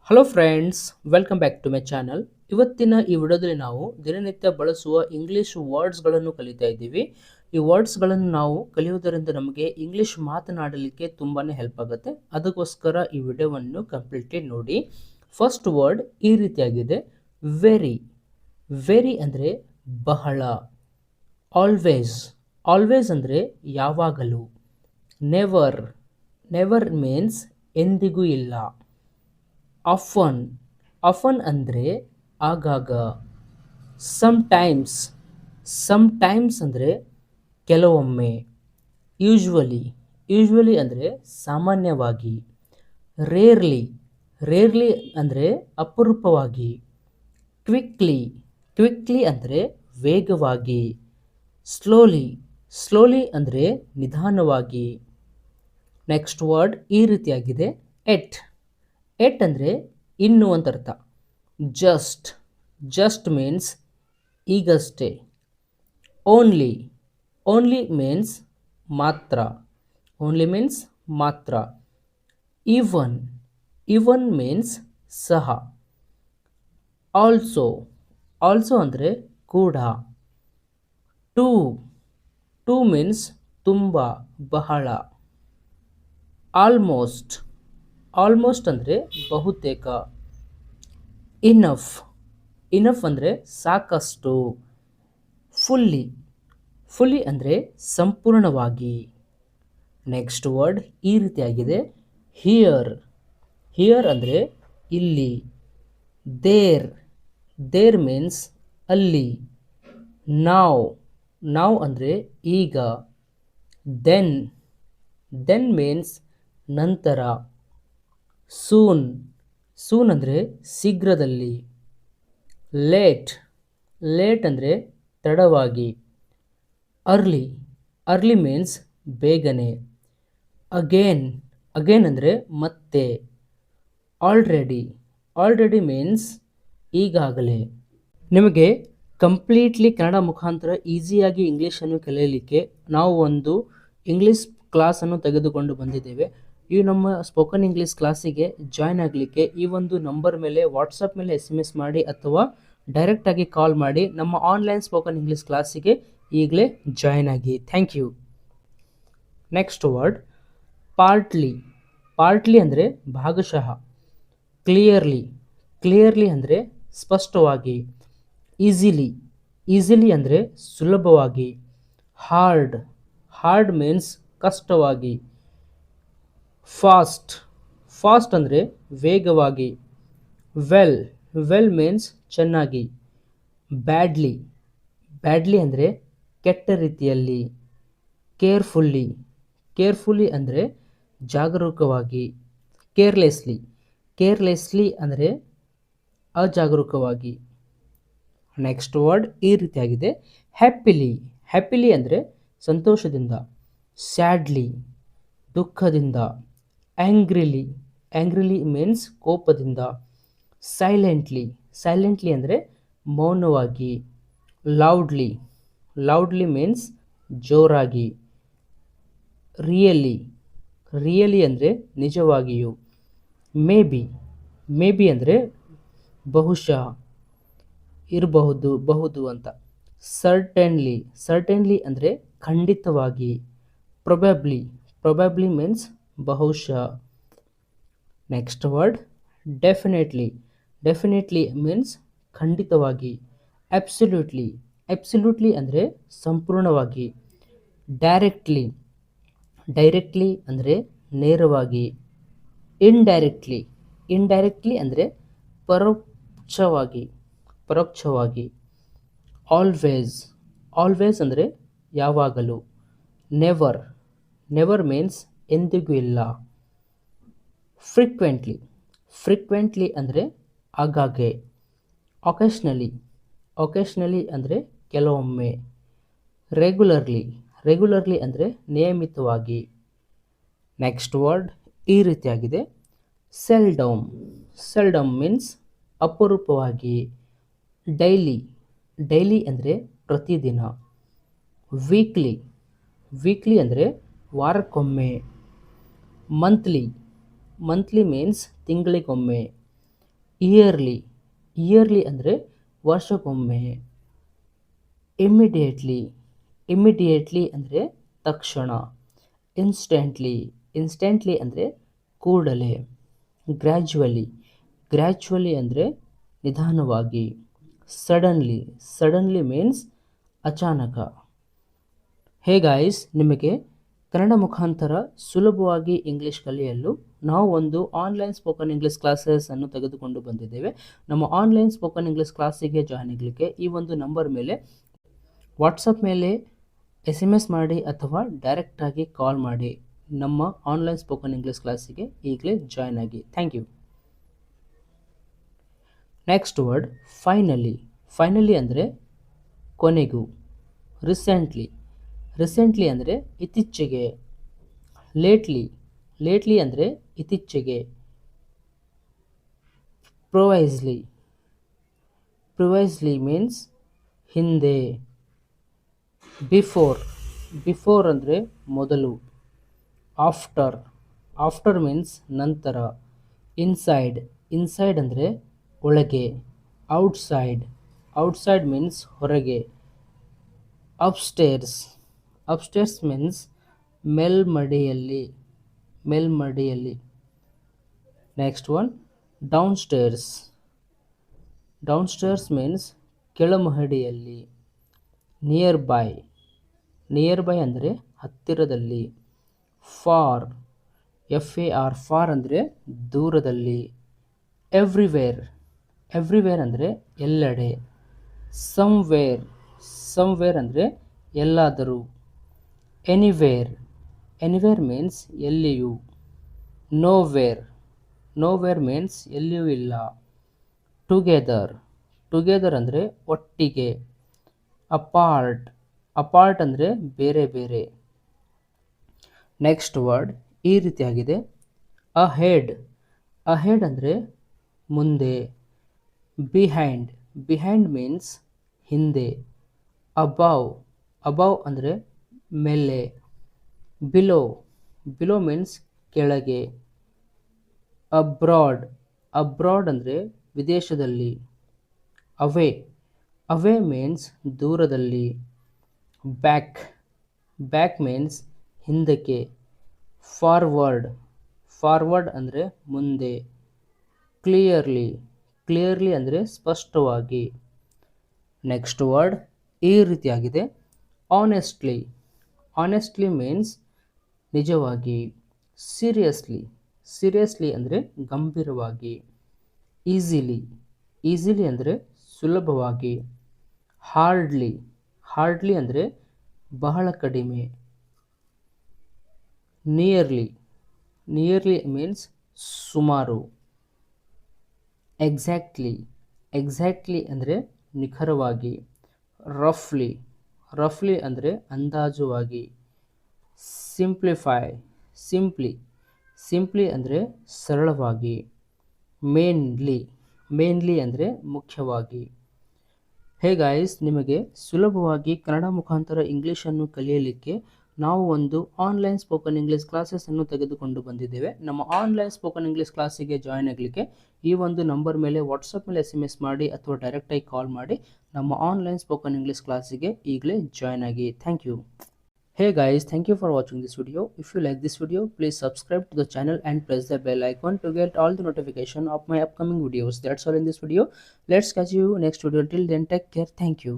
Hello friends, welcome back to my channel. ಇವತ್ತಿನ ಈ ವಿಡಿಯೋದಲ್ಲಿ ನಾವು ದಿನನಿತ್ಯ ಬಳಸುವ ಇಂಗ್ಲಿಷ್ ವರ್ಡ್ಸ್ಗಳನ್ನು ಕಲಿತಾ ಇದ್ದೀವಿ. ಈ ವರ್ಡ್ಸ್ಗಳನ್ನು ನಾವು ಕಲಿಯುವುದರಿಂದ ನಮಗೆ ಇಂಗ್ಲಿಷ್ ಮಾತನಾಡಲಿಕ್ಕೆ ತುಂಬಾ ಹೆಲ್ಪ್ ಆಗುತ್ತೆ. ಅದಕ್ಕೋಸ್ಕರ ಈ ವಿಡಿಯೋವನ್ನು ಕಂಪ್ಲೀಟ್ಲಿ ನೋಡಿ. ಫಸ್ಟ್ ವರ್ಡ್ ಈ ರೀತಿಯಾಗಿದೆ, ವೆರಿ. ವೆರಿ ಅಂದರೆ ಬಹಳ. ಆಲ್ವೇಸ್. ಆಲ್ವೇಸ್ ಅಂದರೆ ಯಾವಾಗಲೂ. ನೆವರ್. ನೆವರ್ ಮೀನ್ಸ್ ಎಂದಿಗೂ ಇಲ್ಲ. ಆಫನ್. ಆಫನ್ ಅಂದರೆ ಆಗಾಗ. ಸಮಟೈಮ್ಸ್. ಸಮಟೈಮ್ಸ್ ಅಂದರೆ ಕೆಲವೊಮ್ಮೆ. ಯೂಶ್ವಲಿ. ಯೂಶ್ವಲಿ ಅಂದರೆ ಸಾಮಾನ್ಯವಾಗಿ. ರೇರ್ಲಿ. ರೇರ್ಲಿ ಅಂದರೆ ಅಪರೂಪವಾಗಿ. ಕ್ವಿಕ್ಲಿ. ಕ್ವಿಕ್ಲಿ ಅಂದರೆ ವೇಗವಾಗಿ. ಸ್ಲೋಲಿ. ಸ್ಲೋಲಿ ಅಂದರೆ ನಿಧಾನವಾಗಿ. ನೆಕ್ಸ್ಟ್ ವರ್ಡ್ ಈ ರೀತಿಯಾಗಿದೆ, ಎಟ್. ಎಟ್ ಅಂದರೆ ಇನ್ನು ಅಂತ ಅರ್ಥ. ಜಸ್ಟ್. ಜಸ್ಟ್ ಮೀನ್ಸ್ ಈಗಷ್ಟೇ. ಓನ್ಲಿ. ಓನ್ಲಿ ಮೀನ್ಸ್ ಮಾತ್ರ. ಓನ್ಲಿ ಮೀನ್ಸ್ ಮಾತ್ರ. ಈವನ್. ಈವನ್ ಮೀನ್ಸ್ ಸಹ. ಆಲ್ಸೋ. ಆಲ್ಸೋ ಅಂದರೆ ಕೂಡ. ಟೂ. ಟೂ ಮೀನ್ಸ್ ತುಂಬ, ಬಹಳ. ಆಲ್ಮೋಸ್ಟ್. ಆಲ್ಮೋಸ್ಟ್ ಅಂದರೆ ಬಹುತೇಕ. ಇನಫ್. ಇನಫ್ ಅಂದರೆ ಸಾಕಷ್ಟು. ಫುಲ್ಲಿ. ಫುಲ್ಲಿ ಅಂದರೆ ಸಂಪೂರ್ಣವಾಗಿ. ನೆಕ್ಸ್ಟ್ ವರ್ಡ್ ಈ ರೀತಿಯಾಗಿದೆ, ಹಿಯರ್. ಹಿಯರ್ ಅಂದರೆ ಇಲ್ಲಿ. ದೇರ್. ದೇರ್ ಮೀನ್ಸ್ ಅಲ್ಲಿ. ನಾವ್. ನಾವ್ ಅಂದರೆ ಈಗ. ದೆನ್. ದೆನ್ ಮೀನ್ಸ್ ನಂತರ. ಸೂನ್. ಸೂನ್ ಅಂದರೆ ಶೀಘ್ರದಲ್ಲಿ. ಲೇಟ್. ಲೇಟ್ ಅಂದರೆ ತಡವಾಗಿ. ಅರ್ಲಿ. ಅರ್ಲಿ ಮೀನ್ಸ್ ಬೇಗನೆ. ಅಗೇನ್. ಅಗೇನ್ ಅಂದರೆ ಮತ್ತೆ. ಆಲ್ರೆಡಿ. ಆಲ್ರೆಡಿ ಮೀನ್ಸ್ ಈಗಾಗಲೇ. ನಿಮಗೆ ಕಂಪ್ಲೀಟ್ಲಿ ಕನ್ನಡ ಮುಖಾಂತರ ಈಸಿಯಾಗಿ ಇಂಗ್ಲೀಷನ್ನು ಕಲಿಯಲಿಕ್ಕೆ ನಾವು ಒಂದು ಇಂಗ್ಲೀಷ್ ಕ್ಲಾಸನ್ನು ತೆಗೆದುಕೊಂಡು ಬಂದಿದ್ದೇವೆ. ಈ ನಮ್ಮ ಸ್ಪೋಕನ್ ಇಂಗ್ಲೀಷ್ ಕ್ಲಾಸಿಗೆ ಜಾಯ್ನ್ ಆಗಲಿಕ್ಕೆ ಈ ಒಂದು ನಂಬರ್ ಮೇಲೆ ವಾಟ್ಸಪ್ ಮೇಲೆ SMS ಮಾಡಿ ಅಥವಾ ಡೈರೆಕ್ಟಾಗಿ ಕಾಲ್ ಮಾಡಿ ನಮ್ಮ ಆನ್ಲೈನ್ ಸ್ಪೋಕನ್ ಇಂಗ್ಲೀಷ್ ಕ್ಲಾಸಿಗೆ ಈಗಲೇ ಜಾಯ್ನ್ ಆಗಿ. Thank you. Next word partly. Partly ಅಂದರೆ ಭಾಗಶಃ. ಕ್ಲಿಯರ್ಲಿ. ಕ್ಲಿಯರ್ಲಿ ಅಂದರೆ ಸ್ಪಷ್ಟವಾಗಿ. ಈಸಿಲಿ. ಈಸಿಲಿ ಅಂದರೆ ಸುಲಭವಾಗಿ. ಹಾರ್ಡ್. ಹಾರ್ಡ್ ಮೀನ್ಸ್ ಕಷ್ಟವಾಗಿ. ಫಾಸ್ಟ್. ಫಾಸ್ಟ್ ಅಂದರೆ ವೇಗವಾಗಿ. ವೆಲ್. ವೆಲ್ ಮೀನ್ಸ್ ಚೆನ್ನಾಗಿ. ಬ್ಯಾಡ್ಲಿ. ಬ್ಯಾಡ್ಲಿ ಅಂದರೆ ಕೆಟ್ಟ ರೀತಿಯಲ್ಲಿ. ಕೇರ್ಫುಲ್ಲಿ. ಕೇರ್ಫುಲ್ಲಿ ಅಂದರೆ ಜಾಗರೂಕವಾಗಿ. ಕೇರ್ಲೆಸ್ಲಿ. ಕೇರ್ಲೆಸ್ಲಿ ಅಂದರೆ ಅಜಾಗರೂಕವಾಗಿ. ನೆಕ್ಸ್ಟ್ ವರ್ಡ್ ಈ ರೀತಿಯಾಗಿದೆ, ಹ್ಯಾಪಿಲಿ. ಹ್ಯಾಪಿಲಿ ಅಂದರೆ ಸಂತೋಷದಿಂದ. ಸ್ಯಾಡ್ಲಿ. ದುಃಖದಿಂದ. ಆ್ಯಂಗ್ರಿಲಿ. ಆ್ಯಂಗ್ರಿಲಿ ಮೀನ್ಸ್ ಕೋಪದಿಂದ. ಸೈಲೆಂಟ್ಲಿ. ಸೈಲೆಂಟ್ಲಿ ಅಂದರೆ ಮೌನವಾಗಿ. ಲೌಡ್ಲಿ. ಲೌಡ್ಲಿ ಮೀನ್ಸ್ ಜೋರಾಗಿ. ರಿಯಲಿ. ರಿಯಲಿ ಅಂದರೆ ನಿಜವಾಗಿಯೂ. May be. ಮೇ ಬಿ ಅಂದರೆ ಬಹುಶಃ, ಇರಬಹುದು, ಬಹುದು ಅಂತ. ಸರ್ಟನ್ಲಿ. ಸರ್ಟನ್ಲಿ ಅಂದರೆ ಖಂಡಿತವಾಗಿ. ಪ್ರೊಬ್ಯಾಬ್ಲಿ. ಪ್ರೊಬ್ಯಾಬ್ಲಿ ಮೀನ್ಸ್ ಬಹುಶಃ. Next word definitely. Definitely means ಖಂಡಿತವಾಗಿ. ಅಬ್ಸಲ್ಯೂಟ್ಲಿ. ಅಬ್ಸಲ್ಯೂಟ್ಲಿ ಅಂದರೆ ಸಂಪೂರ್ಣವಾಗಿ. ಡೈರೆಕ್ಟ್ಲಿ. ಡೈರೆಕ್ಟ್ಲಿ ಅಂದರೆ ನೇರವಾಗಿ. ಇಂಡೈರೆಕ್ಟ್ಲಿ. ಇಂಡೈರೆಕ್ಟ್ಲಿ ಅಂದರೆ ಪರೋಕ್ಷವಾಗಿ. ಪರೋಕ್ಷವಾಗಿ. ಆಲ್ವೇಸ್. ಆಲ್ವೇಸ್ ಅಂದರೆ ಯಾವಾಗಲೂ. ನೆವರ್. ನೆವರ್ ಮೀನ್ಸ್ ಎಂದಿಗೂ ಇಲ್ಲ. ಫ್ರೀಕ್ವೆಂಟ್ಲಿ. ಫ್ರೀಕ್ವೆಂಟ್ಲಿ ಅಂದರೆ ಆಗಾಗ್ಗೆ. ಒಕೇಶ್ನಲಿ. ಒಕೇಶ್ನಲಿ ಅಂದರೆ ಕೆಲವೊಮ್ಮೆ. ರೆಗ್ಯುಲರ್ಲಿ. ರೆಗ್ಯುಲರ್ಲಿ ಅಂದರೆ ನಿಯಮಿತವಾಗಿ. ನೆಕ್ಸ್ಟ್ ವರ್ಡ್ ಈ ರೀತಿಯಾಗಿದೆ, ಸೆಲ್ಡಮ್. ಸೆಲ್ಡಮ್ ಮೀನ್ಸ್ ಅಪರೂಪವಾಗಿ. ಡೈಲಿ. ಡೈಲಿ ಅಂದರೆ ಪ್ರತಿದಿನ. ವೀಕ್ಲಿ. ವೀಕ್ಲಿ ಅಂದರೆ ವಾರಕ್ಕೊಮ್ಮೆ. ಮಂತ್ಲಿ. ಮಂತ್ಲಿ ಮೀನ್ಸ್ ತಿಂಗಳಿಗೊಮ್ಮೆ. ಇಯರ್ಲಿ, ಇಯರ್ಲಿ ಅಂದರೆ ವರ್ಷಕ್ಕೊಮ್ಮೆ. ಇಮ್ಮಿಡಿಯೇಟ್ಲಿ, ಇಮ್ಮಿಡಿಯೇಟ್ಲಿ ಅಂದರೆ ತಕ್ಷಣ. ಇನ್ಸ್ಟೆಂಟ್ಲಿ, ಇನ್ಸ್ಟೆಂಟ್ಲಿ ಅಂದರೆ ಕೂಡಲೇ. ಗ್ರ್ಯಾಜುವಲಿ, ಗ್ರ್ಯಾಜುವಲಿ ಅಂದರೆ ನಿಧಾನವಾಗಿ. ಸಡನ್ಲಿ, ಸಡನ್ಲಿ ಮೀನ್ಸ್ ಅಚಾನಕ. ಹೇ ಗಾಯ್ಸ್, ನಿಮಗೆ ಕನ್ನಡ ಮುಖಾಂತರ ಸುಲಭವಾಗಿ ಇಂಗ್ಲೀಷ್ ಕಲಿಯಲು ನಾವು ಒಂದು ಆನ್ಲೈನ್ ಸ್ಪೋಕನ್ ಇಂಗ್ಲೀಷ್ ಕ್ಲಾಸಸನ್ನು ತೆಗೆದುಕೊಂಡು ಬಂದಿದ್ದೇವೆ. ನಮ್ಮ ಆನ್ಲೈನ್ ಸ್ಪೋಕನ್ ಇಂಗ್ಲೀಷ್ ಕ್ಲಾಸಿಗೆ ಜಾಯ್ನ್ ಆಗಲಿಕ್ಕೆ ಈ ಒಂದು ನಂಬರ್ ಮೇಲೆ ವಾಟ್ಸಪ್ ಮೇಲೆ SMS ಮಾಡಿ ಅಥವಾ ಡೈರೆಕ್ಟಾಗಿ ಕಾಲ್ ಮಾಡಿ ನಮ್ಮ ಆನ್ಲೈನ್ ಸ್ಪೋಕನ್ ಇಂಗ್ಲೀಷ್ ಕ್ಲಾಸಿಗೆ ಈಗಲೇ ಜಾಯ್ನ್ ಆಗಿ. Thank you. Next word finally. Finally ಅಂದರೆ ಕೊನೆಗೂ. ರೀಸೆಂಟ್ಲಿ, ರೀಸೆಂಟ್ಲಿ ಅಂದರೆ ಇತ್ತೀಚೆಗೆ. ಲೇಟ್ಲಿ, ಲೇಟ್ಲಿ ಅಂದರೆ ಇತ್ತೀಚೆಗೆ. ಪ್ರಿವೈಸ್ಲಿ, ಪ್ರಿವೈಸ್ಲಿ ಮೀನ್ಸ್ ಹಿಂದೆ. ಬಿಫೋರ್, ಬಿಫೋರ್ ಅಂದರೆ ಮೊದಲು. ಆಫ್ಟರ್, ಆಫ್ಟರ್ ಮೀನ್ಸ್ ನಂತರ. ಇನ್ಸೈಡ್, ಇನ್ಸೈಡ್ ಅಂದರೆ ಒಳಗೆ. ಔಟ್ಸೈಡ್, ಔಟ್ಸೈಡ್ ಮೀನ್ಸ್ ಹೊರಗೆ. ಅಪ್ಸ್ಟೇರ್ಸ್, ಅಪ್ಸ್ಟೇರ್ಸ್ ಮೀನ್ಸ್ ಮೇಲ್ಮಡಿಯಲ್ಲಿ, ಮೇಲ್ಮಡಿಯಲ್ಲಿ. Next one downstairs, downstairs means ಕೆಳಮಹಡಿಯಲ್ಲಿ. ನಿಯರ್ ಬೈ, ನಿಯರ್ ಬೈ ಅಂದರೆ ಹತ್ತಿರದಲ್ಲಿ. ಫಾರ್, FAR, ಫಾರ್ ಅಂದರೆ ದೂರದಲ್ಲಿ. ಎವ್ರಿವೇರ್, ಎವ್ರಿವೇರ್ ಅಂದರೆ ಎಲ್ಲೆಡೆ. ಸಮ್ವೇರ್, ಸಮ್ವೇರ್ ಅಂದರೆ ಎಲ್ಲಾದರೂ. ಎನಿವೇರ್, ಎನಿವೇರ್ ಮೀನ್ಸ್ ಎಲ್ಲಿಯೂ. ನೋವೇರ್, ನೋವೇರ್ ಮೀನ್ಸ್ ಎಲ್ಲಿಯೂ ಇಲ್ಲ. ಟುಗೆದರ್, ಟುಗೆದರ್ ಅಂದರೆ ಒಟ್ಟಿಗೆ. ಅಪಾರ್ಟ್, ಅಪಾರ್ಟ್ ಅಂದರೆ ಬೇರೆ ಬೇರೆ. ನೆಕ್ಸ್ಟ್ ವರ್ಡ್ ಈ ರೀತಿಯಾಗಿದೆ. ಅಹೆಡ್, ಅಹೆಡ್ ಅಂದರೆ ಮುಂದೆ. ಬಿಹೈಂಡ್, ಬಿಹೈಂಡ್ ಮೀನ್ಸ್ ಹಿಂದೆ. ಅಬವ್, ಅಬವ್ ಅಂದರೆ ಮೇಲೆ. ಬಿಲೋ, ಬಿಲೋ ಮೀನ್ಸ್ ಕೆಳಗೆ. ಅಬ್ರಾಡ್, ಅಬ್ರಾಡ್ ಅಂದರೆ ವಿದೇಶದಲ್ಲಿ. ಅವೇ, ಅವೇ ಮೀನ್ಸ್ ದೂರದಲ್ಲಿ. ಬ್ಯಾಕ್, ಬ್ಯಾಕ್ ಮೀನ್ಸ್ ಹಿಂದಕ್ಕೆ. ಫಾರ್ವರ್ಡ್, ಫಾರ್ವರ್ಡ್ ಅಂದರೆ ಮುಂದೆ. ಕ್ಲಿಯರ್ಲಿ, ಕ್ಲಿಯರ್ಲಿ ಅಂದರೆ ಸ್ಪಷ್ಟವಾಗಿ. ನೆಕ್ಸ್ಟ್ ವರ್ಡ್ ಈ ರೀತಿಯಾಗಿದೆ. ಆನೆಸ್ಟ್ಲಿ, ಆನೆಸ್ಟ್ಲಿ ಮೀನ್ಸ್ ನಿಜವಾಗಿ. ಸೀರಿಯಸ್ಲಿ, ಸೀರಿಯಸ್ಲಿ ಅಂದರೆ ಗಂಭೀರವಾಗಿ. ಈಸಿಲಿ, ಈಸಿಲಿ ಅಂದರೆ ಸುಲಭವಾಗಿ. ಹಾರ್ಡ್ಲಿ, ಹಾರ್ಡ್ಲಿ ಅಂದರೆ ಬಹಳ ಕಡಿಮೆ. ನಿಯರ್ಲಿ, ನಿಯರ್ಲಿ ಮೀನ್ಸ್ ಸುಮಾರು. ಎಕ್ಸಾಕ್ಟ್ಲಿ, ಎಕ್ಸಾಕ್ಟ್ಲಿ ಅಂದರೆ ನಿಖರವಾಗಿ. ರಫ್ಲಿ, ರಫ್ಲಿ ಅಂದರೆ ಅಂದಾಜುವಾಗಿ. ಸಿಂಪ್ಲಿಫೈ, ಸಿಂಪ್ಲಿ, ಸಿಂಪ್ಲಿ ಅಂದರೆ ಸರಳವಾಗಿ. ಮೇನ್ಲಿ, ಮೇನ್ಲಿ ಅಂದರೆ ಮುಖ್ಯವಾಗಿ. ಹೇ ಗಾಯ್ಸ್, ನಿಮಗೆ ಸುಲಭವಾಗಿ ಕನ್ನಡ ಮುಖಾಂತರ ಇಂಗ್ಲೀಷನ್ನು ಕಲಿಯಲಿಕ್ಕೆ ನಾವು ಒಂದು ಆನ್ಲೈನ್ ಸ್ಪೋಕನ್ ಇಂಗ್ಲೀಷ್ ಕ್ಲಾಸಸನ್ನು ತೆಗೆದುಕೊಂಡು ಬಂದಿದ್ದೇವೆ. ನಮ್ಮ ಆನ್ಲೈನ್ ಸ್ಪೋಕನ್ ಇಂಗ್ಲೀಷ್ ಕ್ಲಾಸಿಗೆ ಜಾಯ್ನ್ ಆಗಲಿಕ್ಕೆ ಈ ಒಂದು ನಂಬರ್ ಮೇಲೆ ವಾಟ್ಸಪ್ ಮೇಲೆ SMS ಮಾಡಿ ಅಥವಾ ಡೈರೆಕ್ಟಾಗಿ ಕಾಲ್ ಮಾಡಿ ನಮ್ಮ ಆನ್ಲೈನ್ ಸ್ಪೋಕನ್ ಇಂಗ್ಲೀಷ್ ಕ್ಲಾಸಿಗೆ ಈಗಲೇ ಜಾಯ್ನ್ ಆಗಿ. Thank you. Hey guys, thank you for watching this video. If you like this video, please subscribe to the channel and press the bell icon to get all the notification of my upcoming videos. That's all in this video. Let's catch you next video. Till then, take care. Thank you.